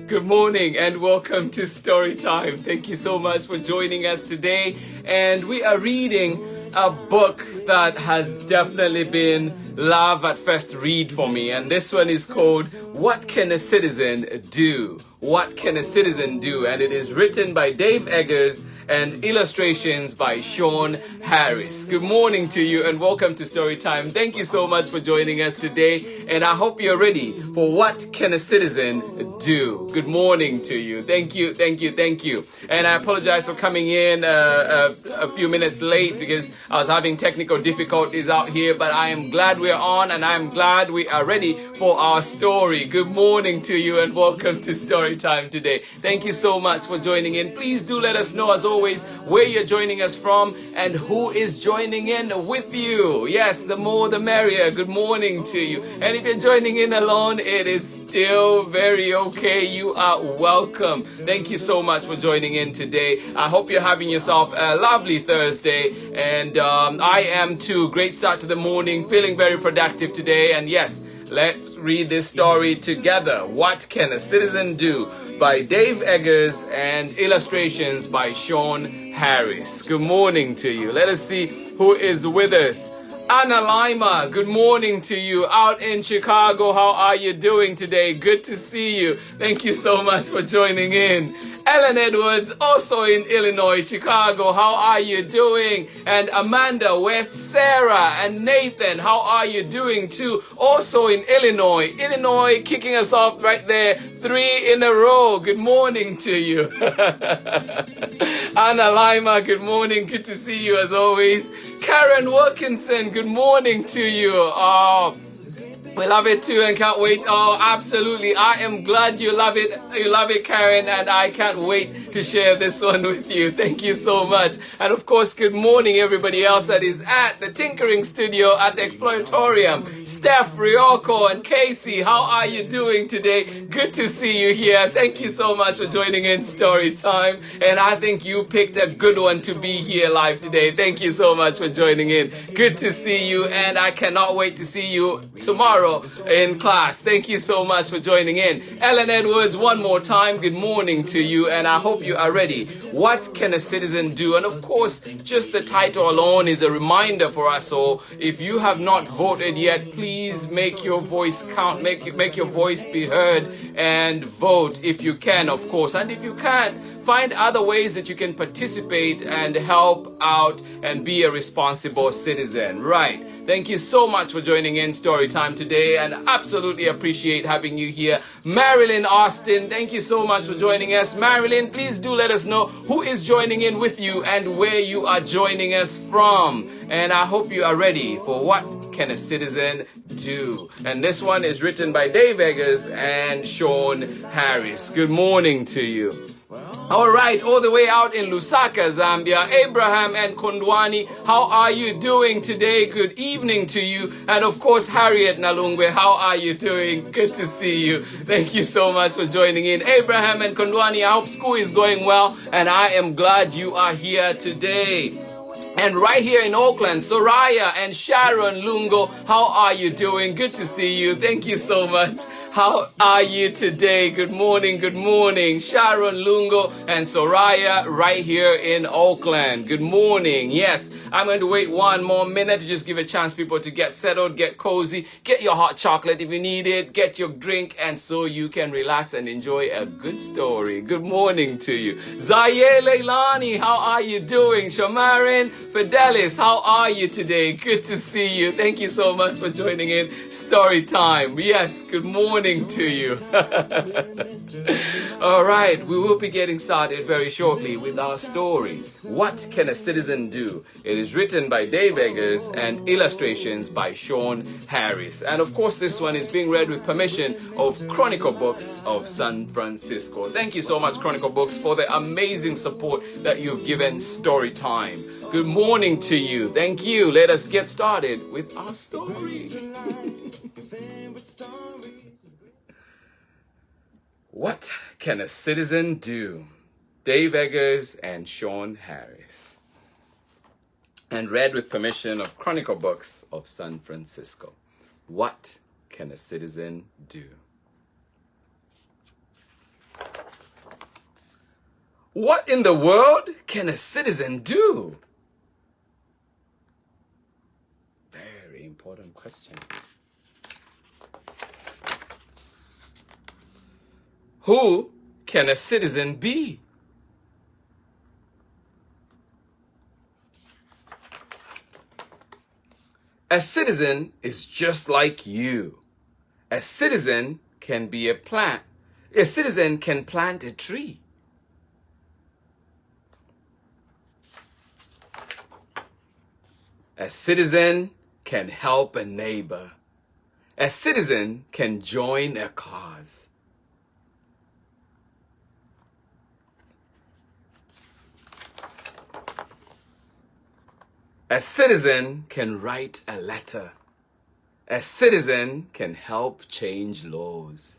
Good morning and welcome to Story Time. Thank you so much for joining us today. And we are reading a book that has definitely been love at first read for me. And this one is called What Can a Citizen Do? What Can a Citizen Do? And it is written by Dave Eggers and illustrations by Shawn Harris. Good morning to you and welcome to Story Time. Thank you so much for joining us today, and I hope you're ready for What Can a Citizen Do? Good morning to you. Thank you. And I apologize for coming in a few minutes late because I was having technical difficulties out here, but I am glad we're on and I'm glad we are ready for our story. Good morning to you and welcome to Story Time today. Thank you so much for joining in. Please do let us know, as always, where you're joining us from and who is joining in with you. Yes, the more the merrier. Good morning to you. And if you're joining in alone, it is still very okay. You are welcome. Thank you so much for joining in today. I hope you're having yourself a lovely Thursday, and I am too. Great start to the morning, feeling very productive today. And yes, let's read this story together. What Can a Citizen Do? By Dave Eggers and illustrations by Shawn Harris. Good morning to you. Let us see who is with us. Anna Lima, good morning to you out in Chicago. How are you doing today? Good to see you. Thank you so much for joining in. Ellen Edwards, also in Illinois, Chicago. How are you doing? And Amanda, West, Sarah, and Nathan, how are you doing too? Also in Illinois. Illinois kicking us off right there. 3 in a row. Good morning to you. Anna Lima, good morning. Good to see you as always. Karen Wilkinson, good morning to you. Oh, we love it too and can't wait. Oh, absolutely. I am glad you love it. You love it, Karen, and I can't wait to share this one with you. Thank you so much. And of course, good morning everybody else that is at the Tinkering Studio at the Exploratorium. Steph, Ryoko, and Casey, how are you doing today? Good to see you here. Thank you so much for joining in Story Time. And I think you picked a good one to be here live today. Thank you so much for joining in. Good to see you, and I cannot wait to see you tomorrow in class. Thank you so much for joining in. Ellen Edwards, one more time, good morning to you, and I hope you are ready. What can a citizen do? And of course, just the title alone is a reminder for us all. If you have not voted yet, please make your voice count, make your voice be heard, and vote if you can, of course. And if you can't, find other ways that you can participate and help out and be a responsible citizen. Right. Thank you so much for joining in Story Time today, and absolutely appreciate having you here. Marilyn Austin, thank you so much for joining us. Marilyn, please do let us know who is joining in with you and where you are joining us from. And I hope you are ready for What Can a Citizen Do? And this one is written by Dave Eggers and Shawn Harris. Good morning to you. All right, all the way out in Lusaka, Zambia, Abraham and Kondwani, how are you doing today? Good evening to you. And of course, Harriet Nalungwe, how are you doing? Good to see you. Thank you so much for joining in. Abraham and Kondwani, I hope school is going well, and I am glad you are here today. And right here in Oakland, Soraya and Sharon Lungo, how are you doing? Good to see you. Thank you so much. How are you today? Good morning, Sharon Lungo and Soraya right here in Oakland. Good morning. Yes, I'm going to wait one more minute to just give a chance people to get settled, get cozy, get your hot chocolate if you need it, get your drink, and so you can relax and enjoy a good story. Good morning to you. Zaye Leilani, how are you doing? Shamarin Fidelis, how are you today? Good to see you. Thank you so much for joining in Story Time. Yes, good morning to you. All right, we will be getting started very shortly with our story. What Can a Citizen Do? It is written by Dave Eggers and illustrations by Shawn Harris. And of course, this one is being read with permission of Chronicle Books of San Francisco. Thank you so much, Chronicle Books, for the amazing support that you've given Story Time. Good morning to you. Thank you. Let us get started with our story. What Can a Citizen Do? Dave Eggers and Shawn Harris. And read with permission of Chronicle Books of San Francisco. What can a citizen do? What in the world can a citizen do? Very important question. Who can a citizen be? A citizen is just like you. A citizen can be a plant. A citizen can plant a tree. A citizen can help a neighbor. A citizen can join a cause. A citizen can write a letter. A citizen can help change laws.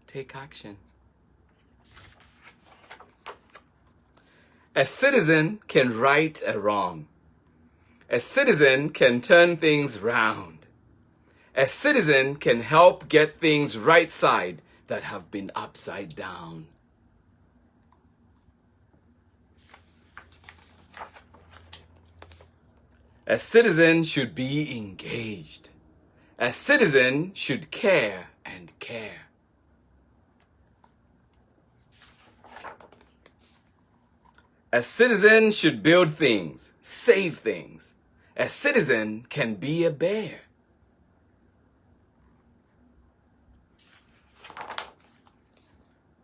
Take action. A citizen can right a wrong. A citizen can turn things round. A citizen can help get things right side that have been upside down. A citizen should be engaged. A citizen should care and care. A citizen should build things, save things. A citizen can be a bear.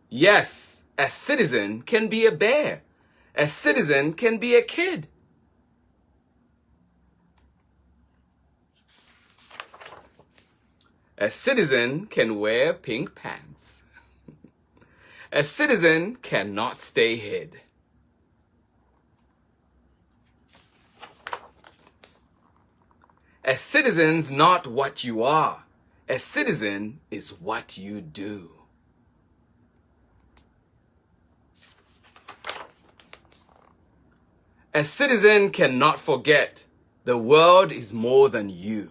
Yes, a citizen can be a bear. A citizen can be a kid. A citizen can wear pink pants. A citizen cannot stay hid. A citizen's not what you are. A citizen is what you do. A citizen cannot forget the world is more than you.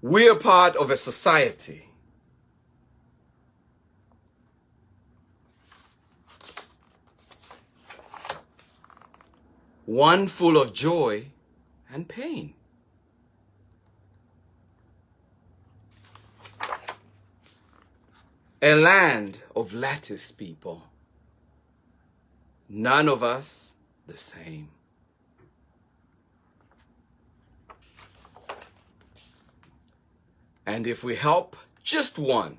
We are part of a society. One full of joy and pain. A land of lattice people. None of us the same. And if we help just one,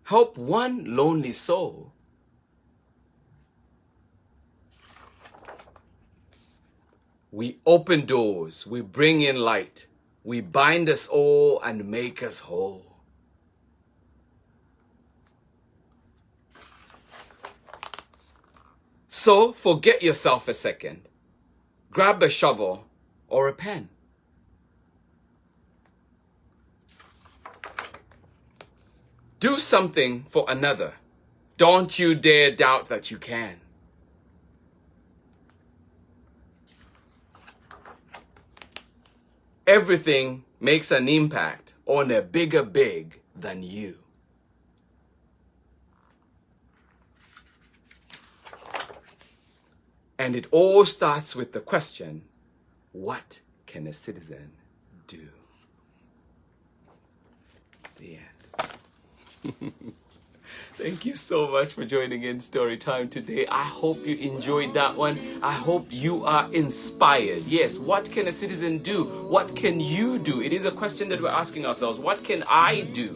help one lonely soul, we open doors, we bring in light, we bind us all and make us whole. So forget yourself a second. Grab a shovel or a pen. Do something for another. Don't you dare doubt that you can. Everything makes an impact on a bigger big than you. And it all starts with the question, what can a citizen do? The end. Thank you so much for joining in Storytime today. I hope you enjoyed that one. I hope you are inspired. Yes, what can a citizen do? What can you do? It is a question that we're asking ourselves. What can I do?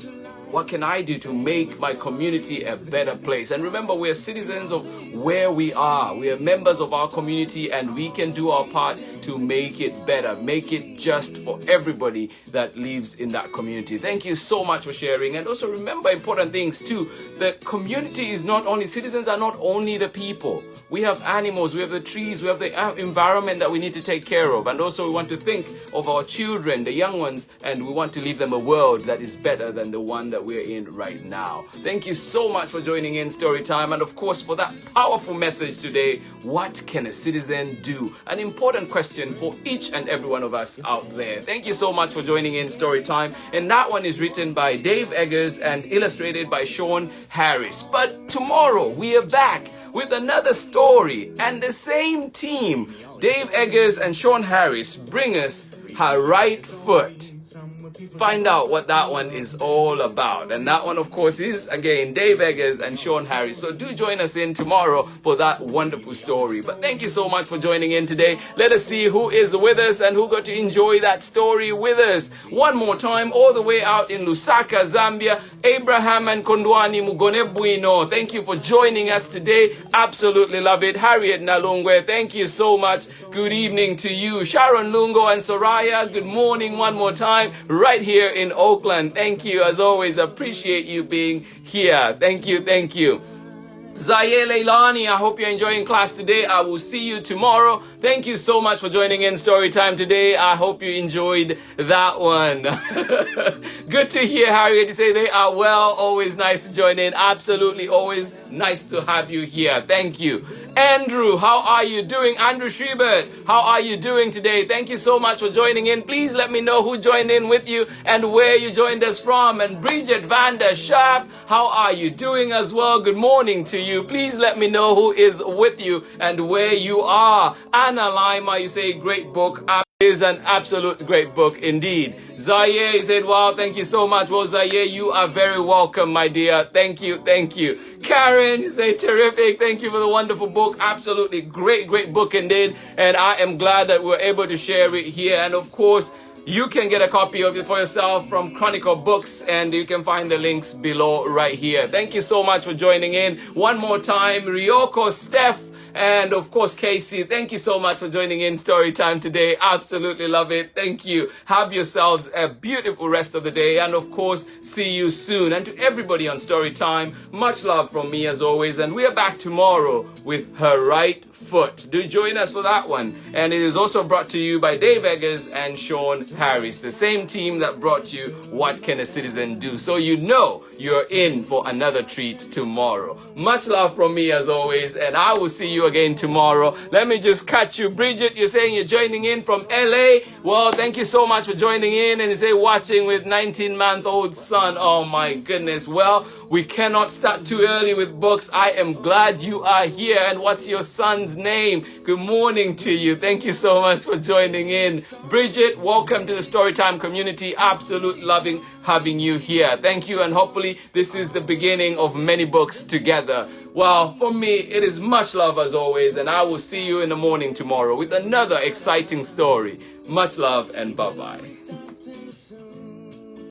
What can I do to make my community a better place? And remember, we're citizens of where we are. We are members of our community, and we can do our part to make it better, make it just for everybody that lives in that community. Thank you so much for sharing. And also remember important things too. the community is not only, citizens are not only the people. We have animals, we have the trees, we have the environment that we need to take care of. And also we want to think of our children, the young ones, and we want to leave them a world that is better than the one that we're in right now. Thank you so much for joining in Storytime, and of course for that powerful message today. What can a citizen do? An important question for each and every one of us out there. Thank you so much for joining in Storytime. And that one is written by Dave Eggers and illustrated by Shawn Harris. But tomorrow we are back with another story, and the same team, Dave Eggers and Shawn Harris, bring us Her Right Foot. Find out what that one is all about. And that one, of course, is, again, Dave Eggers and Shawn Harris. So do join us in tomorrow for that wonderful story. But thank you so much for joining in today. Let us see who is with us and who got to enjoy that story with us. One more time, all the way out in Lusaka, Zambia, Abraham and Kondwani Mugonebuino. Thank you for joining us today. Absolutely love it. Harriet Nalungwe, thank you so much. Good evening to you. Sharon Lungo and Soraya, good morning one more time. Right here in Oakland. Thank you, as always. Appreciate you being here. Thank you, thank you. Zaye Leilani, I hope you're enjoying class today. I will see you tomorrow. Thank you so much for joining in Storytime today. I hope you enjoyed that one. Good to hear Harriet say they are well. Always nice to join in. Absolutely always nice to have you here. Thank you. Andrew, how are you doing? Andrew Schubert, how are you doing today? Thank you so much for joining in. Please let me know who joined in with you and where you joined us from. And Bridget van der Schaaf, how are you doing as well? Good morning to you. Please let me know who is with you and where you are. Anna Lima, you say great book. Is an absolute great book indeed. Zaye said, wow, thank you so much. Well, Zaye, you are very welcome, my dear. Thank you, thank you. Karen, you say terrific. Thank you for the wonderful book. Absolutely great, great book indeed. And I am glad that we're able to share it here. And of course, you can get a copy of it for yourself from Chronicle Books, and you can find the links below right here. Thank you so much for joining in. One more time, Ryoko, Steph, and of course, Casey, thank you so much for joining in Storytime today. Absolutely love it. Thank you. Have yourselves a beautiful rest of the day. And of course, see you soon. And to everybody on Storytime, much love from me as always. And we are back tomorrow with Her Right Foot. Do join us for that one. And it is also brought to you by Dave Eggers and Shawn Harris, the same team that brought you What Can a Citizen Do? So you know you're in for another treat tomorrow. Much love from me as always. And I will see you again tomorrow. Let me just catch you. Bridget, you're saying you're joining in from LA. Well, thank you so much for joining in. And you say watching with 19-month-old son. Oh my goodness. Well, we cannot start too early with books. I am glad you are here. And what's your son's name? Good morning to you. Thank you so much for joining in. Bridget, welcome to the Storytime community. Absolute loving having you here. Thank you. And hopefully this is the beginning of many books together. Well, for me, it is much love as always. And I will see you in the morning tomorrow with another exciting story. Much love and bye-bye.